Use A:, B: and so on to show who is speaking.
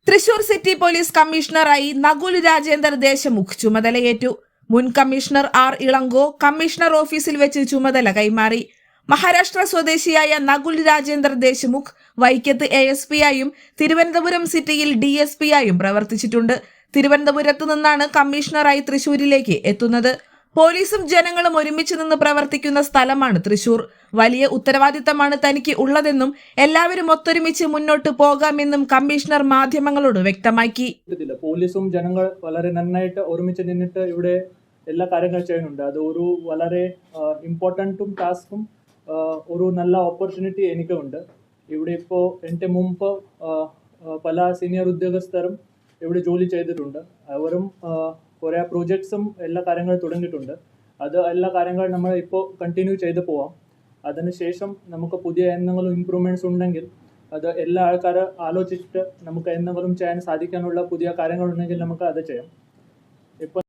A: Thrissur city police കമ്മീഷണറായി Nakul Rajendar Deshmukh ചുമതലയേറ്റു. മുൻ commissioner R Ilango commissioner ഓഫീസിൽ വെച്ച് ചുമതല കൈമാറി. മഹാരാഷ്ട്ര സ്വദേശിയായ നകുൽ രാജേന്ദർ ദേശമുഖ് വൈക്കത്ത് ASP ആയും തിരുവനന്തപുരം സിറ്റിയിൽ DSP ആയും പ്രവർത്തിച്ചിട്ടുണ്ട്. തിരുവനന്തപുരത്ത് നിന്നാണ് കമ്മീഷണറായി തൃശൂരിലേക്ക് എത്തുന്നത്. പോലീസും ജനങ്ങളും ഒരുമിച്ച് നിന്ന് പ്രവർത്തിക്കുന്ന സ്ഥലമാണ് തൃശൂർ. വലിയ ഉത്തരവാദിത്തമാണ് തനിക്ക് ഉള്ളതെന്നും എല്ലാവരും ഒത്തൊരുമിച്ച് മുന്നോട്ട് പോകാമെന്നും കമ്മീഷണർ മാധ്യമങ്ങളോട് വ്യക്തമാക്കി.
B: പോലീസും ജനങ്ങൾ വളരെ നന്നായിട്ട് ഒരുമിച്ച് നിന്നിട്ട് ഇവിടെ എല്ലാ കാര്യങ്ങൾ ചെയ്യുന്നുണ്ട്. അത് ഒരു വളരെ ഇമ്പോർട്ടൻറ്റും ടാസ്കും ഒരു നല്ല ഓപ്പർച്യൂണിറ്റി എനിക്കുണ്ട്. ഇവിടെ ഇപ്പോൾ എൻ്റെ മുമ്പ് പല സീനിയർ ഉദ്യോഗസ്ഥരും ഇവിടെ ജോലി ചെയ്തിട്ടുണ്ട്. അവരും കുറേ പ്രോജക്ട്സും എല്ലാ കാര്യങ്ങളും തുടങ്ങിയിട്ടുണ്ട്. അത് എല്ലാ കാര്യങ്ങളും നമ്മൾ ഇപ്പോൾ കണ്ടിന്യൂ ചെയ്ത് പോവാം. അതിനുശേഷം നമുക്ക് പുതിയ എന്തെങ്കിലും ഇമ്പ്രൂവ്മെൻറ്റ്സ് ഉണ്ടെങ്കിൽ അത് എല്ലാ ആൾക്കാരും ആലോചിച്ചിട്ട് നമുക്ക് എന്തെങ്കിലും ചെയ്യാൻ സാധിക്കാനുള്ള പുതിയ കാര്യങ്ങളുണ്ടെങ്കിൽ നമുക്ക് അത് ചെയ്യാം. ഇപ്പോൾ